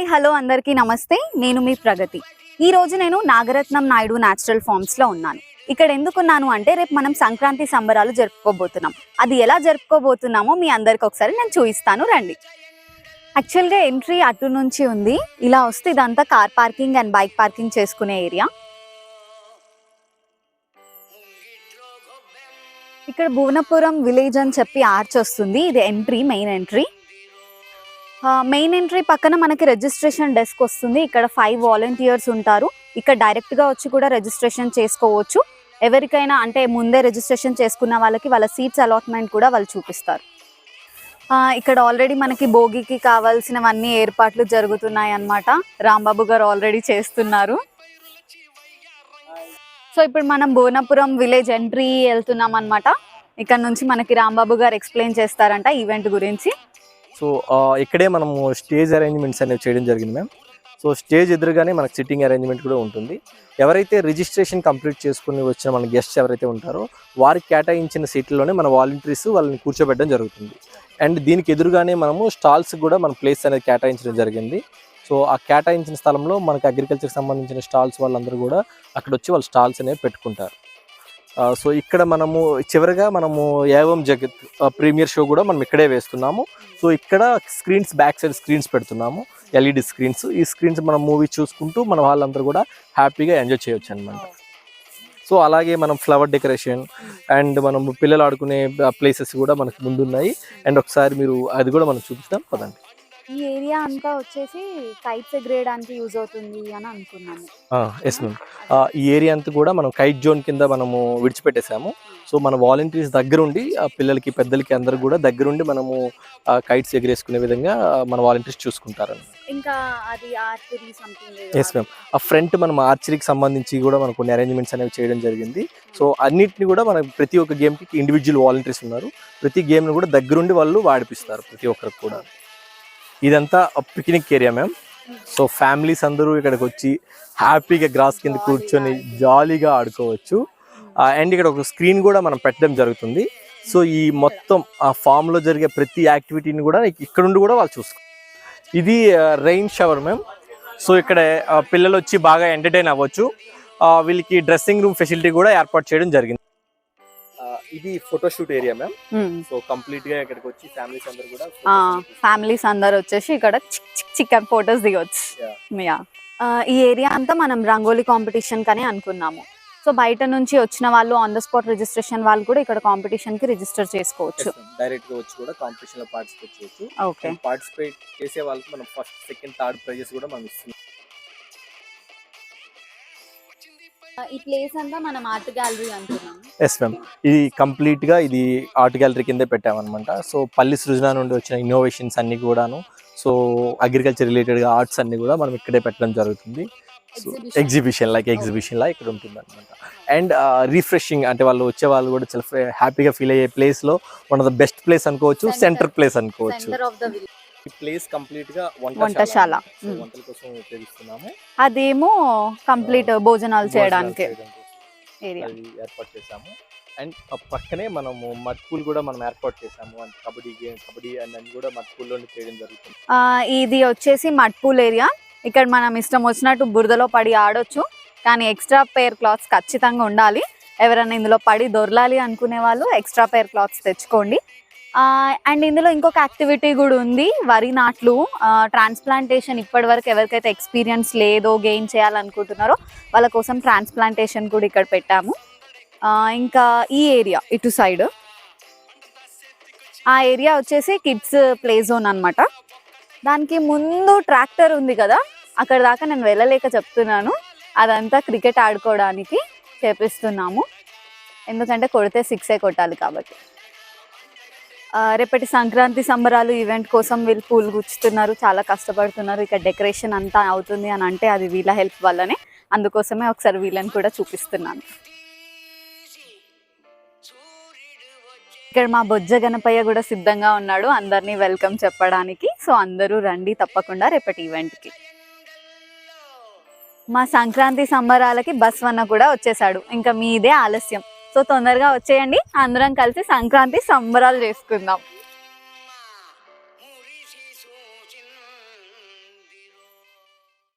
Hello అందరికీ నమస్తే. నేను మీ ప్రగతి. ఈ రోజు నేను నాగరత్నం నాయుడు న్యాచురల్ ఫార్మ్స్ లో ఉన్నాను. ఇక్కడ ఎందుకున్నాను అంటే రేపు మనం సంక్రాంతి సంబరాలు జరుపుకోబోతున్నాం. అది ఎలా జరుపుకోబోతున్నామో మీ అందరికి ఒకసారి నేను చూపిస్తాను, రండి. యాక్చువల్గా ఎంట్రీ అటు నుంచి ఉంది. ఇలా వస్తే ఇదంతా car parking and bike parking చేసుకునే ఏరియా. ఇక్కడ భువనపురం విలేజ్ అని చెప్పి ఆర్చ్ వస్తుంది. ఇది entry, main entry. Main entry పక్కన మనకి రిజిస్ట్రేషన్ డెస్క్ వస్తుంది. ఇక్కడ 5 వాలంటీర్స్ ఉంటారు. ఇక్కడ డైరెక్ట్గా వచ్చి కూడా రిజిస్ట్రేషన్ చేసుకోవచ్చు. ఎవరికైనా అంటే ముందే రిజిస్ట్రేషన్ చేసుకున్న వాళ్ళకి వాళ్ళ సీట్స్ అలాట్మెంట్ కూడా వాళ్ళు చూపిస్తారు. ఇక్కడ ఆల్రెడీ మనకి భోగికి కావాల్సినవన్నీ ఏర్పాట్లు జరుగుతున్నాయి అన్నమాట. రాంబాబు గారు ఆల్రెడీ చేస్తున్నారు. సో ఇప్పుడు మనం భువనపురం విలేజ్ ఎంట్రీ వెళ్తున్నాం అన్నమాట. ఇక్కడ నుంచి మనకి రాంబాబు గారు ఎక్స్ప్లెయిన్ చేస్తారంట ఈవెంట్ గురించి. సో ఇక్కడే మనము స్టేజ్ అరేంజ్మెంట్స్ అనేవి చేయడం జరిగింది మ్యామ్. సో స్టేజ్ ఎదురుగానే మనకు సిట్టింగ్ అరేంజ్మెంట్ కూడా ఉంటుంది. ఎవరైతే రిజిస్ట్రేషన్ కంప్లీట్ చేసుకుని వచ్చిన మన గెస్ట్స్ ఎవరైతే ఉంటారో వారికి కేటాయించిన సీట్లలోనే మన వాలంటీర్స్ వాళ్ళని కూర్చోబెట్టడం జరుగుతుంది. అండ్ దీనికి ఎదురుగానే మనము స్టాల్స్ కూడా మన ప్లేస్ అనేది కేటాయించడం జరిగింది. సో ఆ కేటాయించిన స్థలంలో మనకు అగ్రికల్చర్కి సంబంధించిన స్టాల్స్ వాళ్ళందరూ కూడా అక్కడ వచ్చి వాళ్ళు స్టాల్స్ అనేవి పెట్టుకుంటారు. సో ఇక్కడ మనము చివరిగా మనము ఏవం జగత్ ప్రీమియర్ షో కూడా మనం ఇక్కడే వేస్తున్నాము. సో ఇక్కడ స్క్రీన్స్, బ్యాక్ సైడ్ స్క్రీన్స్ పెడుతున్నాము, ఎల్ఈడి స్క్రీన్స్. ఈ స్క్రీన్స్ మనం మూవీ చూసుకుంటూ మన వాళ్ళందరూ కూడా హ్యాపీగా ఎంజాయ్ చేయొచ్చు అనమాట. సో అలాగే మనం ఫ్లవర్ డెకరేషన్ అండ్ మనం పిల్లలు ఆడుకునే ప్లేసెస్ కూడా మనకు ముందున్నాయి. అండ్ ఒకసారి మీరు అది కూడా మనం చూపిస్తాం పదండి. ఈ ఏరియా అంతా వచ్చేసి కైట్స్ ఎగరేయడానికి యూజ్ అవుతుంది అని అనుకున్నాము. Yes ma'am. ఈ ఏరియా అంతా కూడా మనం కైట్ జోన్ కింద మనము విడిచిపెట్టేసాము. సో మన వాలంటీర్స్ దగ్గరుండి పిల్లలకి పెద్దలకి అందరు కూడా దగ్గరుండి మనము కైట్స్ ఎగరేసుకునే విధంగా మన వాలంటీర్స్ చూసుకుంటారు. ఇంకా అది ఆర్చరీ సంథింగ్. Yes ma'am. ఆ ఫ్రంట్ మనం ఆర్చరీకి సంబంధించి కూడా మనకు కొన్ని అరేంజ్మెంట్స్ అనేవి చేయడం జరిగింది. సో అన్నిటిని కూడా మనకు ప్రతి ఒక్క గేమ్కి ఇండివిజువల్ వాలంటీర్స్ ఉన్నారు. ప్రతి గేమ్ను కూడా దగ్గరుండి వాళ్ళు వాడిపిస్తారు ప్రతి ఒక్కరికి కూడా. ఇదంతా picnic area ma'am. So families అందరూ ఇక్కడికి వచ్చి హ్యాపీగా గ్రాస్ కింద కూర్చొని జాలీగా ఆడుకోవచ్చు. అండ్ ఇక్కడ ఒక స్క్రీన్ కూడా మనం పెట్టడం జరుగుతుంది. సో ఈ మొత్తం ఆ ఫామ్లో జరిగే ప్రతి యాక్టివిటీని కూడా ఇక్కడ నుండి కూడా వాళ్ళు చూసుకో. ఇది రెయిన్ షవర్ మ్యామ్. సో ఇక్కడ పిల్లలు వచ్చి బాగా ఎంటర్టైన్ అవ్వచ్చు. వీళ్ళకి డ్రెస్సింగ్ రూమ్ ఫెసిలిటీ కూడా ఏర్పాటు చేయడం జరిగింది. ఇది photoshoot area ma'am. So complete గా ఇక్కడికి వచ్చి ఫ్యామిలీస్ అందరు వచ్చేసి ఇక్కడ చికెన్ ఫోటోస్ దిగొచ్చు. ఈ ఏరియా అంతా మనం రంగోలీ కాంపిటీషన్ కనే అనుకున్నాము. సో బయట నుంచి వచ్చిన వాళ్ళు ఆన్ ద స్పాట్ రిజిస్ట్రేషన్ వాళ్ళు కూడా ఇక్కడ కాంపిటీషన్ కి రిజిస్టర్ చేసుకోవచ్చు. డైరెక్ట్ గా వచ్చి కూడా కాంపిటీషన్ లో పార్టిసిపేట్ చేయొచ్చు. ఓకే. పార్టిసిపేట్ చేసే వాళ్ళకి మనం ఫస్ట్, సెకండ్, థర్డ్ ప్రైజెస్ కూడా మనం ఇస్తున్నాం. ఈ ప్లేస్ అంతా మనం ఆర్ట్ గ్యాలరీ అనుకున్నాం. Yes ma'am. ఇది కంప్లీట్ గా ఇది ఆర్ట్ గ్యాలరీ కిందే పెట్టామన్నమాట. సో పల్లి సృజన నుండి వచ్చిన ఇన్నోవేషన్స్ అన్ని కూడాను, సో అగ్రికల్చర్ రిలేటెడ్ గా ఆర్ట్స్ అన్ని కూడా మనం ఇక్కడే పెట్టడం జరుగుతుంది. సో ఎగ్జిబిషన్ లా ఇక్కడ ఉంటుంది అనమాట. అండ్ రిఫ్రెషింగ్ అంటే వాళ్ళు వచ్చే వాళ్ళు కూడా చాలా హ్యాపీగా ఫీల్ అయ్యే ప్లేస్ లో one of the best place అనుకోవచ్చు, సెంటర్ ప్లేస్ అనుకోవచ్చు. ఈ ప్లేస్ కంప్లీట్ గా వంటశాల వంటల కోసం ఉపయోగిస్తున్నాము. అదేమో కంప్లీట్ భోజనాలు చేయడానికి ఏర్పాటు చేసాము. అండ్ పక్కనే మనము మడ్ పూల్ కూడా మనం ఏర్పాటు చేసాము. అంటే కబడ్డీ అన్ని కూడా మడ్ పూల్ లో చేయడం జరుగుతుంది. ఇది వచ్చేసి మడ్ పూల్ ఏరియా. ఇక్కడ మనం ఇష్టం వచ్చినట్టు బురదలో పడి ఆడొచ్చు, కానీ ఎక్స్ట్రా పేర్ క్లాత్స్ ఖచ్చితంగా ఉండాలి. ఎవరైనా ఇందులో పడి దొరలాలి అనుకునే వాళ్ళు ఎక్స్ట్రా పేర్ క్లాత్స్ తెచ్చుకోండి. అండ్ ఇందులో ఇంకొక యాక్టివిటీ కూడా ఉంది, వరి నాట్లు. ట్రాన్స్ప్లాంటేషన్ ఇప్పటి వరకు ఎవరికైతే ఎక్స్పీరియన్స్ లేదో, గెయిన్ చేయాలనుకుంటున్నారో వాళ్ళ కోసం ట్రాన్స్ప్లాంటేషన్ కూడా ఇక్కడ పెట్టాము. ఇంకా ఈ ఏరియా ఇటు సైడ్ ఆ ఏరియా వచ్చేసి కిడ్స్ ప్లే జోన్ అనమాట. దానికి ముందు ట్రాక్టర్ ఉంది కదా, అక్కడ దాకా నేను వెళ్ళలేక చెప్తున్నాను. అదంతా క్రికెట్ ఆడుకోవడానికి చేపిస్తున్నాము, ఎందుకంటే కొడితే 6 కొట్టాలి కాబట్టి. రేపటి సంక్రాంతి సంబరాలు ఈవెంట్ కోసం వీళ్ళు పూలు గుచ్చుతున్నారు, చాలా కష్టపడుతున్నారు. ఇక్కడ డెకరేషన్ అంతా అవుతుంది అని అంటే అది వీళ్ళ హెల్ప్ వల్లనే. అందుకోసమే ఒకసారి వీళ్ళని కూడా చూపిస్తున్నాను. ఇక్కడ మా బొజ్జ గణపయ్య కూడా సిద్ధంగా ఉన్నాడు అందరినీ వెల్కమ్ చెప్పడానికి. సో అందరూ రండి తప్పకుండా రేపటి ఈవెంట్కి. మా సంక్రాంతి సంబరాలకి బస్వన్న కూడా వచ్చేసాడు, ఇంకా మీదే ఆలస్యం. సో తొందరగా వచ్చేయండి, అందరం కలిసి సంక్రాంతి సంబరాలు చేసుకుందాం.